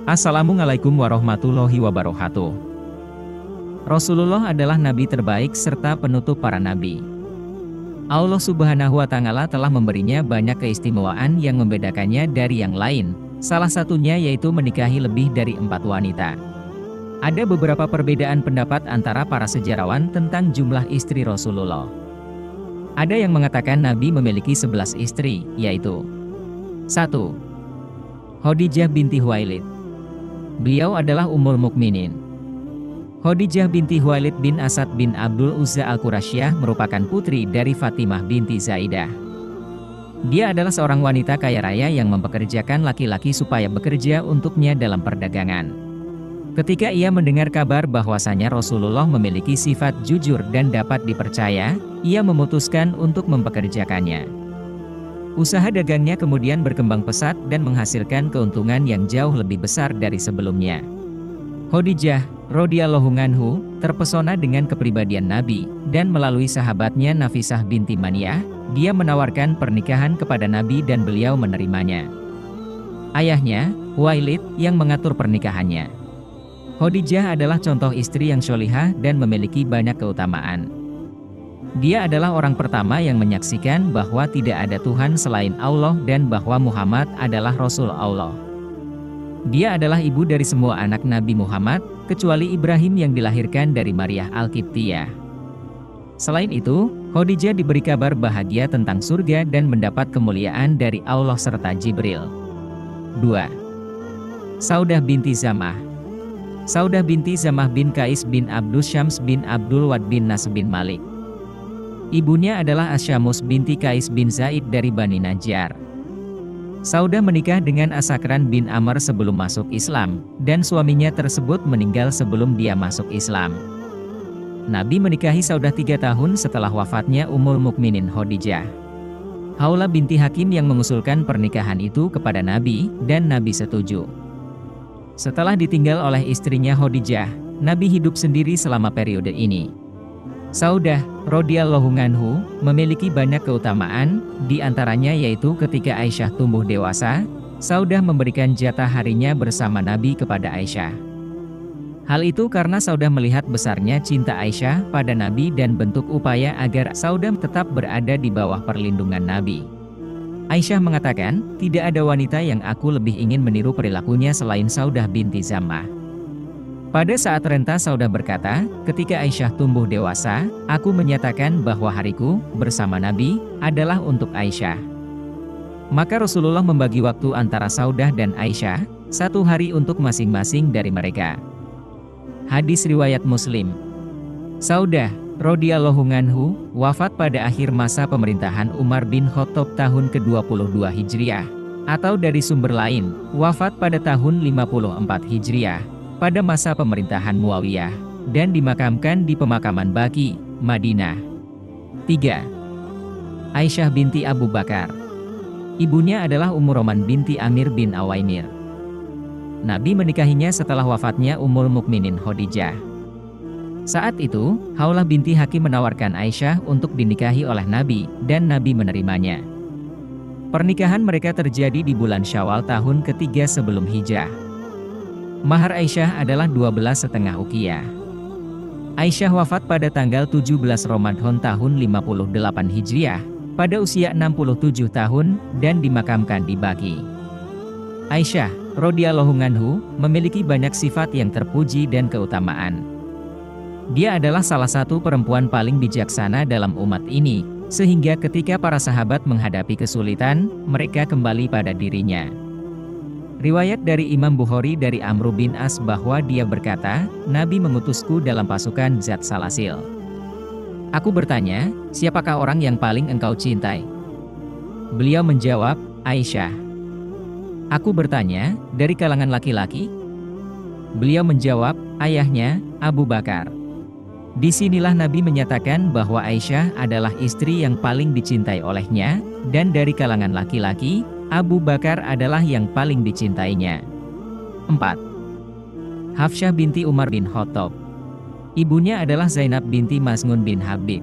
Assalamualaikum warahmatullahi wabarakatuh. Rasulullah adalah nabi terbaik serta penutup para nabi. Allah Subhanahu wa Ta'ala telah memberinya banyak keistimewaan yang membedakannya dari yang lain. Salah satunya yaitu menikahi lebih dari 4 wanita. Ada beberapa perbedaan pendapat antara para sejarawan tentang jumlah istri Rasulullah. Ada yang mengatakan Nabi memiliki 11 istri, yaitu 1. Khadijah binti Khuwailid. Beliau adalah Ummul Mukminin. Khadijah binti Khuwailid bin Asad bin Abdul Uzza al-Qurasyiyah merupakan putri dari Fatimah binti Zaidah. Dia adalah seorang wanita kaya raya yang mempekerjakan laki-laki supaya bekerja untuknya dalam perdagangan. Ketika ia mendengar kabar bahwasanya Rasulullah memiliki sifat jujur dan dapat dipercaya, ia memutuskan untuk mempekerjakannya. Usaha dagangnya kemudian berkembang pesat dan menghasilkan keuntungan yang jauh lebih besar dari sebelumnya. Khadijah radhiyallahu anha terpesona dengan kepribadian Nabi, dan melalui sahabatnya Nafisah binti Maniyah, dia menawarkan pernikahan kepada Nabi dan beliau menerimanya. Ayahnya, Khuwailid, yang mengatur pernikahannya. Khadijah adalah contoh istri yang sholihah dan memiliki banyak keutamaan. Dia adalah orang pertama yang menyaksikan bahwa tidak ada Tuhan selain Allah dan bahwa Muhammad adalah Rasul Allah. Dia adalah ibu dari semua anak Nabi Muhammad, kecuali Ibrahim yang dilahirkan dari Maryah Al-Qibtiyah. Selain itu, Khadijah diberi kabar bahagia tentang surga dan mendapat kemuliaan dari Allah serta Jibril. 2. Saudah binti Zam'ah. Saudah binti Zam'ah bin Qais bin Abdul Syams bin Abdul Wad bin Nas bin Malik. Ibunya adalah Asyamus binti Qais bin Zaid dari Bani Najjar. Saudah menikah dengan Asakran bin Amr sebelum masuk Islam, dan suaminya tersebut meninggal sebelum dia masuk Islam. Nabi menikahi Saudah 3 tahun setelah wafatnya Ummul Mukminin Khadijah. Khawlah binti Hakim yang mengusulkan pernikahan itu kepada Nabi, dan Nabi setuju. Setelah ditinggal oleh istrinya Khadijah, Nabi hidup sendiri selama periode ini. Saudah radhiyallahu anha memiliki banyak keutamaan, di antaranya yaitu ketika Aisyah tumbuh dewasa, Saudah memberikan jatah harinya bersama Nabi kepada Aisyah. Hal itu karena Saudah melihat besarnya cinta Aisyah pada Nabi dan bentuk upaya agar Saudah tetap berada di bawah perlindungan Nabi. Aisyah mengatakan, tidak ada wanita yang aku lebih ingin meniru perilakunya selain Saudah binti Zam'ah. Pada saat renta Saudah berkata, ketika Aisyah tumbuh dewasa, aku menyatakan bahwa hariku bersama Nabi adalah untuk Aisyah. Maka Rasulullah membagi waktu antara Saudah dan Aisyah, 1 hari untuk masing-masing dari mereka. Hadis riwayat Muslim. Saudah radhiyallahu anha wafat pada akhir masa pemerintahan Umar bin Khattab tahun ke-22 Hijriah, atau dari sumber lain, wafat pada tahun 54 Hijriah. Pada masa pemerintahan Muawiyah, dan dimakamkan di pemakaman Baqi, Madinah. 3. Aisyah binti Abu Bakar. Ibunya adalah Ummu Roman binti Amir bin Awaimir. Nabi menikahinya setelah wafatnya Ummul Mukminin Khadijah. Saat itu, Khawlah binti Hakim menawarkan Aisyah untuk dinikahi oleh Nabi, dan Nabi menerimanya. Pernikahan mereka terjadi di bulan Syawal tahun ketiga sebelum Hijrah. Mahar Aisyah adalah 12,5 uqiyah. Aisyah wafat pada tanggal 17 Ramadan tahun 58 Hijriah, pada usia 67 tahun, dan dimakamkan di Baqi. Aisyah radhiyallahu anha memiliki banyak sifat yang terpuji dan keutamaan. Dia adalah salah satu perempuan paling bijaksana dalam umat ini, sehingga ketika para sahabat menghadapi kesulitan, mereka kembali pada dirinya. Riwayat dari Imam Bukhari dari Amr bin As bahwa dia berkata, Nabi mengutusku dalam pasukan Zat Salasil. Aku bertanya, siapakah orang yang paling engkau cintai? Beliau menjawab, Aisyah. Aku bertanya, dari kalangan laki-laki? Beliau menjawab, ayahnya, Abu Bakar. Disinilah Nabi menyatakan bahwa Aisyah adalah istri yang paling dicintai olehnya, dan dari kalangan laki-laki, Abu Bakar adalah yang paling dicintainya. 4. Hafsyah binti Umar bin Khattab. Ibunya adalah Zainab binti Mas'un bin Habib.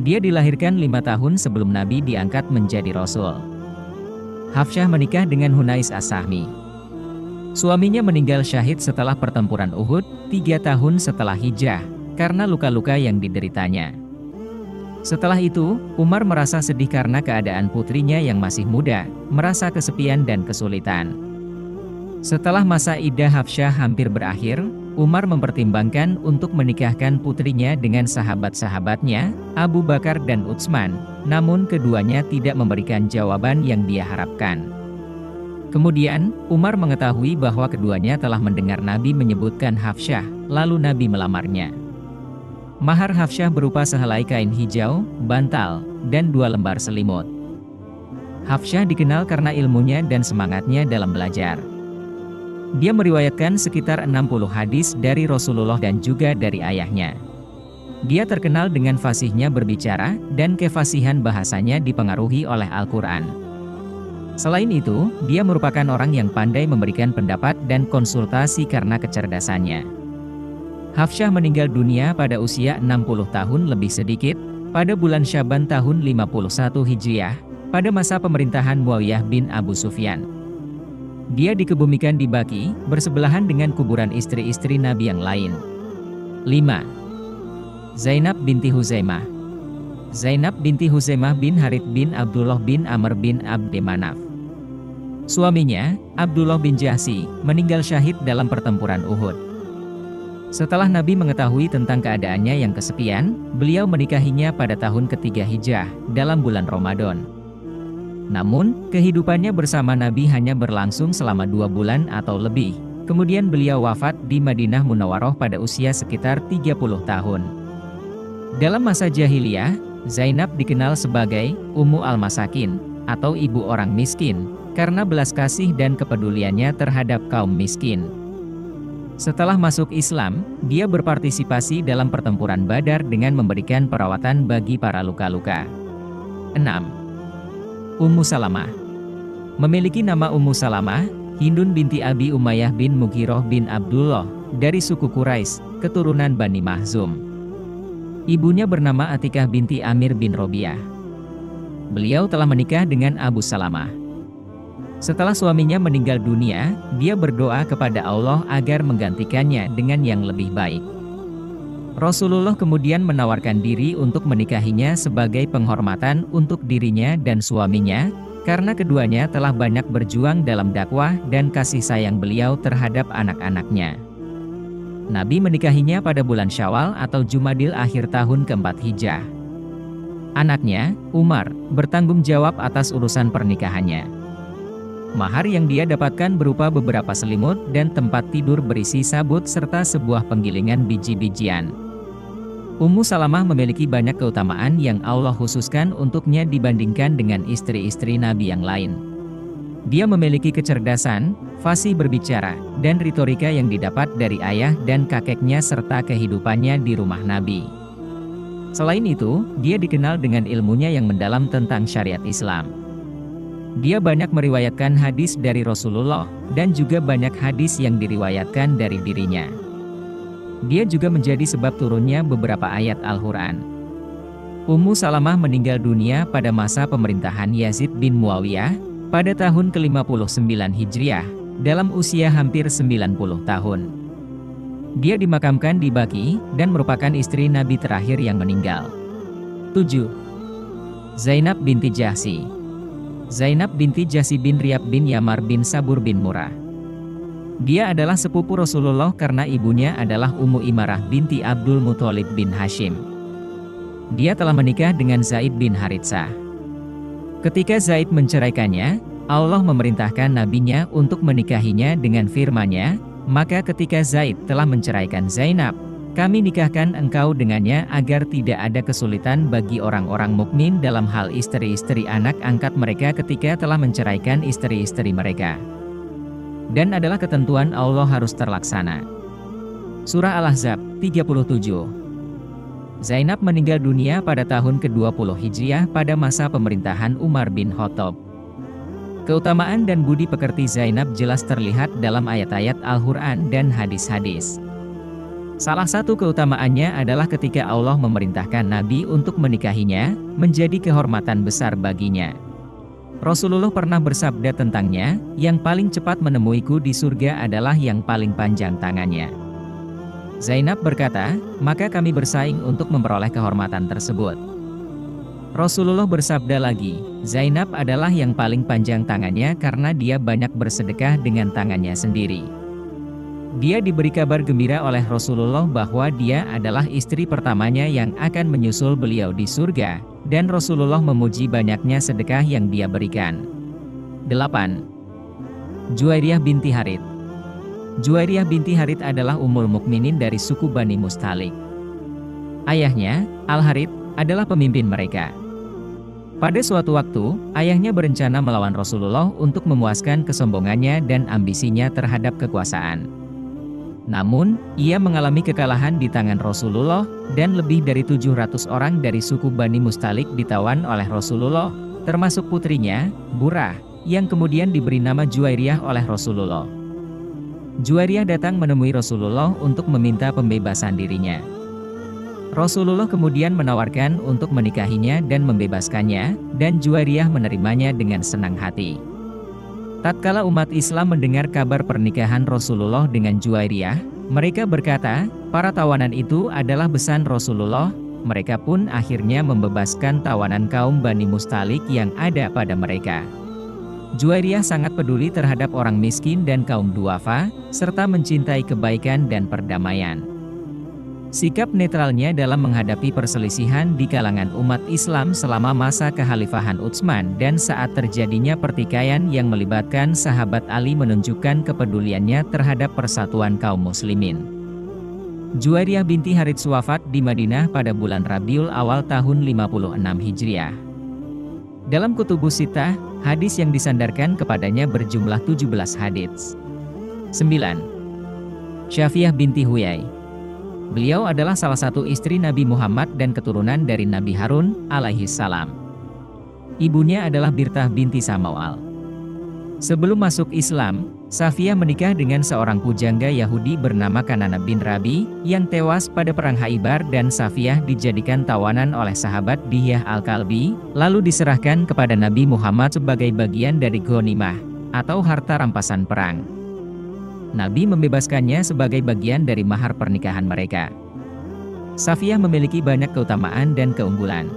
Dia dilahirkan 5 tahun sebelum Nabi diangkat menjadi Rasul. Hafsyah menikah dengan Hunais As-Sahmi. Suaminya meninggal syahid setelah pertempuran Uhud, 3 tahun setelah hijrah, karena luka-luka yang dideritanya. Setelah itu, Umar merasa sedih karena keadaan putrinya yang masih muda, merasa kesepian dan kesulitan. Setelah masa iddah Hafsyah hampir berakhir, Umar mempertimbangkan untuk menikahkan putrinya dengan sahabat-sahabatnya, Abu Bakar dan Utsman, namun keduanya tidak memberikan jawaban yang dia harapkan. Kemudian, Umar mengetahui bahwa keduanya telah mendengar Nabi menyebutkan Hafsyah, lalu Nabi melamarnya. Mahar Hafsyah berupa sehelai kain hijau, bantal, dan 2 lembar selimut. Hafsyah dikenal karena ilmunya dan semangatnya dalam belajar. Dia meriwayatkan sekitar 60 hadis dari Rasulullah dan juga dari ayahnya. Dia terkenal dengan fasihnya berbicara, dan kefasihan bahasanya dipengaruhi oleh Al-Quran. Selain itu, dia merupakan orang yang pandai memberikan pendapat dan konsultasi karena kecerdasannya. Hafsyah meninggal dunia pada usia 60 tahun lebih sedikit, pada bulan Syaban tahun 51 Hijriah, pada masa pemerintahan Muawiyah bin Abu Sufyan. Dia dikebumikan di Baqi, bersebelahan dengan kuburan istri-istri Nabi yang lain. 5. Zainab binti Huzaimah. Zainab binti Huzaimah bin Harith bin Abdullah bin Amr bin Abdi Manaf. Suaminya, Abdullah bin Jahsy, meninggal syahid dalam pertempuran Uhud. Setelah Nabi mengetahui tentang keadaannya yang kesepian, beliau menikahinya pada tahun ketiga Hijrah, dalam bulan Ramadan. Namun, kehidupannya bersama Nabi hanya berlangsung selama 2 bulan atau lebih. Kemudian beliau wafat di Madinah Munawwaroh pada usia sekitar 30 tahun. Dalam masa jahiliyah, Zainab dikenal sebagai Ummu al-Masakin, atau ibu orang miskin, karena belas kasih dan kepeduliannya terhadap kaum miskin. Setelah masuk Islam, dia berpartisipasi dalam pertempuran Badar dengan memberikan perawatan bagi para luka-luka. 6. Ummu Salamah. Memiliki nama Ummu Salamah, Hindun binti Abi Umayyah bin Mughirah bin Abdullah, dari suku Quraisy, keturunan Bani Mahzum. Ibunya bernama Atikah binti Amir bin Robiah. Beliau telah menikah dengan Abu Salamah. Setelah suaminya meninggal dunia, dia berdoa kepada Allah agar menggantikannya dengan yang lebih baik. Rasulullah kemudian menawarkan diri untuk menikahinya sebagai penghormatan untuk dirinya dan suaminya, karena keduanya telah banyak berjuang dalam dakwah dan kasih sayang beliau terhadap anak-anaknya. Nabi menikahinya pada bulan Syawal atau Jumadil akhir tahun keempat Hijrah. Anaknya, Umar, bertanggung jawab atas urusan pernikahannya. Mahar yang dia dapatkan berupa beberapa selimut dan tempat tidur berisi sabut serta sebuah penggilingan biji-bijian. Ummu Salamah memiliki banyak keutamaan yang Allah khususkan untuknya dibandingkan dengan istri-istri Nabi yang lain. Dia memiliki kecerdasan, fasih berbicara, dan retorika yang didapat dari ayah dan kakeknya serta kehidupannya di rumah Nabi. Selain itu, dia dikenal dengan ilmunya yang mendalam tentang syariat Islam. Dia banyak meriwayatkan hadis dari Rasulullah, dan juga banyak hadis yang diriwayatkan dari dirinya. Dia juga menjadi sebab turunnya beberapa ayat Al-Quran. Ummu Salamah meninggal dunia pada masa pemerintahan Yazid bin Muawiyah, pada tahun ke-59 Hijriah, dalam usia hampir 90 tahun. Dia dimakamkan di Baqi, dan merupakan istri Nabi terakhir yang meninggal. 7. Zainab binti Jahsy. Zainab binti Jahsy bin Riyab bin Yamar bin Sabur bin Murrah. Dia adalah sepupu Rasulullah karena ibunya adalah Ummu Imarah binti Abdul Muthalib bin Hashim. Dia telah menikah dengan Zaid bin Haritsah. Ketika Zaid menceraikannya, Allah memerintahkan nabinya untuk menikahinya dengan firman-Nya, maka ketika Zaid telah menceraikan Zainab, kami nikahkan engkau dengannya agar tidak ada kesulitan bagi orang-orang mukmin dalam hal istri-istri anak angkat mereka ketika telah menceraikan istri-istri mereka. Dan adalah ketentuan Allah harus terlaksana. Surah Al-Ahzab 37. Zainab meninggal dunia pada tahun ke-20 Hijriah pada masa pemerintahan Umar bin Khattab. Keutamaan dan budi pekerti Zainab jelas terlihat dalam ayat-ayat Al-Quran dan hadis-hadis. Salah satu keutamaannya adalah ketika Allah memerintahkan Nabi untuk menikahinya, menjadi kehormatan besar baginya. Rasulullah pernah bersabda tentangnya, yang paling cepat menemuiku di surga adalah yang paling panjang tangannya. Zainab berkata, maka kami bersaing untuk memperoleh kehormatan tersebut. Rasulullah bersabda lagi, Zainab adalah yang paling panjang tangannya karena dia banyak bersedekah dengan tangannya sendiri. Dia diberi kabar gembira oleh Rasulullah bahwa dia adalah istri pertamanya yang akan menyusul beliau di surga, dan Rasulullah memuji banyaknya sedekah yang dia berikan. 8. Juwairiyah binti Harits. Juwairiyah binti Harits adalah Ummul Mukminin dari suku Bani Mustalik. Ayahnya, Al-Harits, adalah pemimpin mereka. Pada suatu waktu, ayahnya berencana melawan Rasulullah untuk memuaskan kesombongannya dan ambisinya terhadap kekuasaan. Namun, ia mengalami kekalahan di tangan Rasulullah, dan lebih dari 700 orang dari suku Bani Mustalik ditawan oleh Rasulullah, termasuk putrinya, Burah, yang kemudian diberi nama Juwairiyah oleh Rasulullah. Juwairiyah datang menemui Rasulullah untuk meminta pembebasan dirinya. Rasulullah kemudian menawarkan untuk menikahinya dan membebaskannya, dan Juwairiyah menerimanya dengan senang hati. Tatkala umat Islam mendengar kabar pernikahan Rasulullah dengan Juwairiyah, mereka berkata, para tawanan itu adalah besan Rasulullah. Mereka pun akhirnya membebaskan tawanan kaum Bani Mustalik yang ada pada mereka. Juwairiyah sangat peduli terhadap orang miskin dan kaum duafa, serta mencintai kebaikan dan perdamaian. Sikap netralnya dalam menghadapi perselisihan di kalangan umat Islam selama masa kekhalifahan Utsman dan saat terjadinya pertikaian yang melibatkan sahabat Ali menunjukkan kepeduliannya terhadap persatuan kaum muslimin. Juwairiyah binti Harits wafat di Madinah pada bulan Rabiul Awal tahun 56 Hijriah. Dalam Kutubus Sittah, hadis yang disandarkan kepadanya berjumlah 17 hadits. 9. Syafiyah binti Huyai. Beliau adalah salah satu istri Nabi Muhammad dan keturunan dari Nabi Harun alaihi salam. Ibunya adalah Birtah binti Samawal. Sebelum masuk Islam, Syafiyah menikah dengan seorang pujangga Yahudi bernama Kanana bin Rabi, yang tewas pada perang Khaibar, dan Syafiyah dijadikan tawanan oleh sahabat Dihyah al-Kalbi, lalu diserahkan kepada Nabi Muhammad sebagai bagian dari ghanimah, atau harta rampasan perang. Nabi membebaskannya sebagai bagian dari mahar pernikahan mereka. Syafiyah memiliki banyak keutamaan dan keunggulan.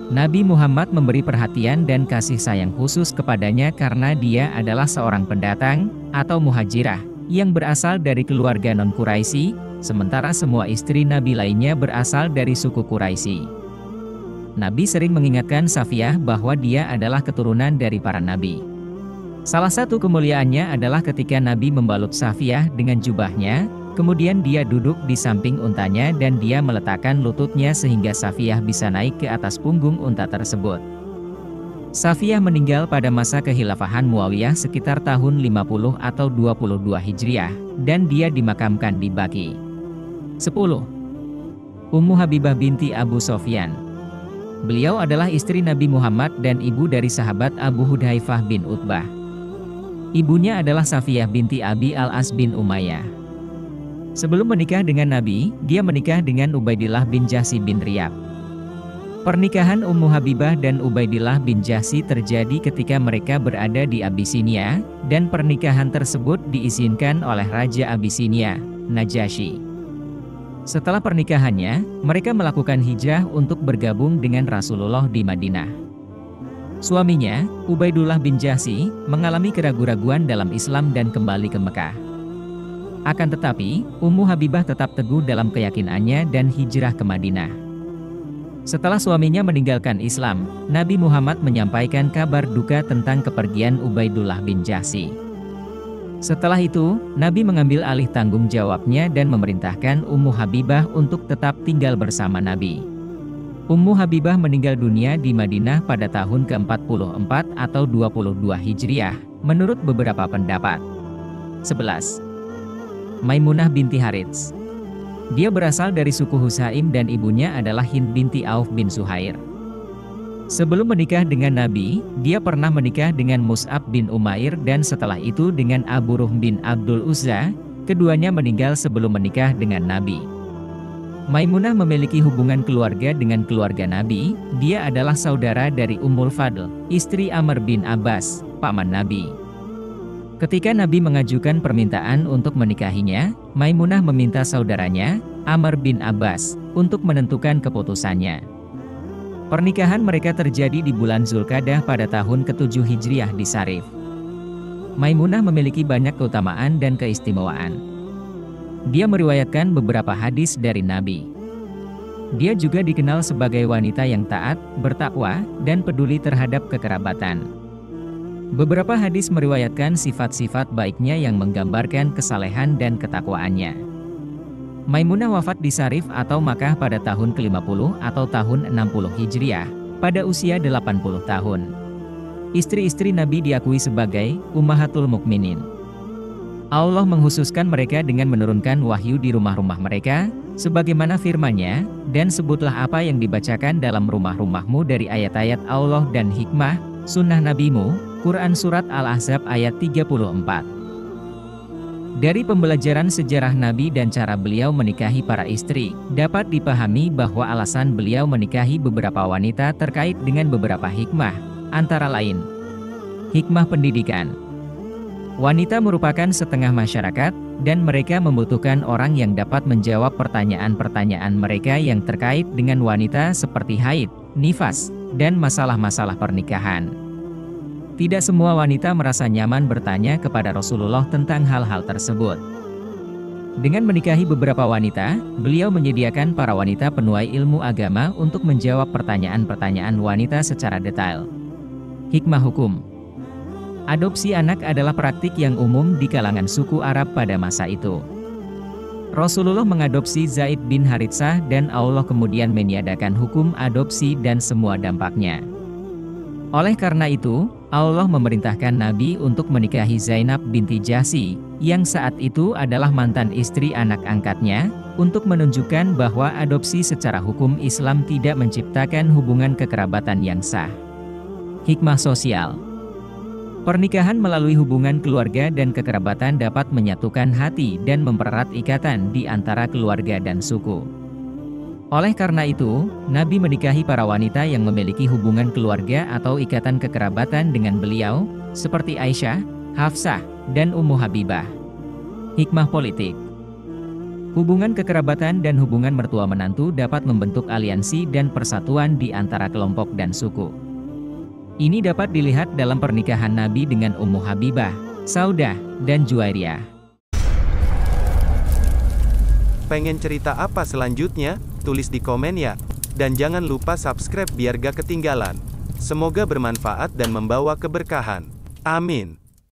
Nabi Muhammad memberi perhatian dan kasih sayang khusus kepadanya karena dia adalah seorang pendatang, atau muhajirah, yang berasal dari keluarga non-Quraisy, sementara semua istri Nabi lainnya berasal dari suku Quraisy. Nabi sering mengingatkan Syafiyah bahwa dia adalah keturunan dari para nabi. Salah satu kemuliaannya adalah ketika Nabi membalut Syafiyah dengan jubahnya, kemudian dia duduk di samping untanya dan dia meletakkan lututnya sehingga Syafiyah bisa naik ke atas punggung unta tersebut. Syafiyah meninggal pada masa kekhilafahan Muawiyah sekitar tahun 50 atau 22 Hijriah, dan dia dimakamkan di Baqi. 10. Ummu Habibah binti Abu Sofyan. Beliau adalah istri Nabi Muhammad dan ibu dari sahabat Abu Hudhaifah bin Utbah. Ibunya adalah Safiyah binti Abi al-As bin Umayyah. Sebelum menikah dengan Nabi, dia menikah dengan Ubaidillah bin Jahsy bin Riyab. Pernikahan Ummu Habibah dan Ubaidillah bin Jahsy terjadi ketika mereka berada di Abisinia, dan pernikahan tersebut diizinkan oleh Raja Abisinia, Najasyi. Setelah pernikahannya, mereka melakukan hijrah untuk bergabung dengan Rasulullah di Madinah. Suaminya, Ubaidullah bin Jahsy, mengalami keraguan-raguan dalam Islam dan kembali ke Mekah. Akan tetapi, Ummu Habibah tetap teguh dalam keyakinannya dan hijrah ke Madinah. Setelah suaminya meninggalkan Islam, Nabi Muhammad menyampaikan kabar duka tentang kepergian Ubaidullah bin Jahsy. Setelah itu, Nabi mengambil alih tanggung jawabnya dan memerintahkan Ummu Habibah untuk tetap tinggal bersama Nabi. Ummu Habibah meninggal dunia di Madinah pada tahun ke-44 atau 22 Hijriah, menurut beberapa pendapat. 11. Maimunah binti Harits. Dia berasal dari suku Husaim dan ibunya adalah Hind binti Auf bin Suhair. Sebelum menikah dengan Nabi, dia pernah menikah dengan Mus'ab bin Umair dan setelah itu dengan Abu Ruh bin Abdul Uzza. Keduanya meninggal sebelum menikah dengan Nabi. Maimunah memiliki hubungan keluarga dengan keluarga Nabi. Dia adalah saudara dari Ummul Fadl, istri Amr bin Abbas, paman Nabi. Ketika Nabi mengajukan permintaan untuk menikahinya, Maimunah meminta saudaranya, Amr bin Abbas, untuk menentukan keputusannya. Pernikahan mereka terjadi di bulan Zulqa'dah pada tahun ke-7 Hijriah di Sarif. Maimunah memiliki banyak keutamaan dan keistimewaan. Dia meriwayatkan beberapa hadis dari Nabi. Dia juga dikenal sebagai wanita yang taat, bertakwa, dan peduli terhadap kekerabatan. Beberapa hadis meriwayatkan sifat-sifat baiknya yang menggambarkan kesalehan dan ketakwaannya. Maimunah wafat di Sarif atau Makkah pada tahun ke-50 atau tahun 60 Hijriah, pada usia 80 tahun. Istri-istri Nabi diakui sebagai Ummahatul Mukminin. Allah menghususkan mereka dengan menurunkan wahyu di rumah-rumah mereka, sebagaimana firman-Nya, dan sebutlah apa yang dibacakan dalam rumah-rumahmu dari ayat-ayat Allah dan hikmah, sunnah nabimu. Quran Surat Al-Ahzab ayat 34. Dari pembelajaran sejarah Nabi dan cara beliau menikahi para istri, dapat dipahami bahwa alasan beliau menikahi beberapa wanita terkait dengan beberapa hikmah, antara lain, hikmah pendidikan. Wanita merupakan setengah masyarakat, dan mereka membutuhkan orang yang dapat menjawab pertanyaan-pertanyaan mereka yang terkait dengan wanita seperti haid, nifas, dan masalah-masalah pernikahan. Tidak semua wanita merasa nyaman bertanya kepada Rasulullah tentang hal-hal tersebut. Dengan menikahi beberapa wanita, beliau menyediakan para wanita penuai ilmu agama untuk menjawab pertanyaan-pertanyaan wanita secara detail. Hikmah hukum. Adopsi anak adalah praktik yang umum di kalangan suku Arab pada masa itu. Rasulullah mengadopsi Zaid bin Haritsah dan Allah kemudian meniadakan hukum adopsi dan semua dampaknya. Oleh karena itu, Allah memerintahkan Nabi untuk menikahi Zainab binti Jahsy, yang saat itu adalah mantan istri anak angkatnya, untuk menunjukkan bahwa adopsi secara hukum Islam tidak menciptakan hubungan kekerabatan yang sah. Hikmah sosial. Pernikahan melalui hubungan keluarga dan kekerabatan dapat menyatukan hati dan mempererat ikatan di antara keluarga dan suku. Oleh karena itu, Nabi menikahi para wanita yang memiliki hubungan keluarga atau ikatan kekerabatan dengan beliau, seperti Aisyah, Hafsah, dan Ummu Habibah. Hikmah politik. Hubungan kekerabatan dan hubungan mertua menantu dapat membentuk aliansi dan persatuan di antara kelompok dan suku. Ini dapat dilihat dalam pernikahan Nabi dengan Ummu Habibah, Saudah, dan Juwairiyah. Pengen cerita apa selanjutnya? Tulis di komen ya. Dan jangan lupa subscribe biar gak ketinggalan. Semoga bermanfaat dan membawa keberkahan. Amin.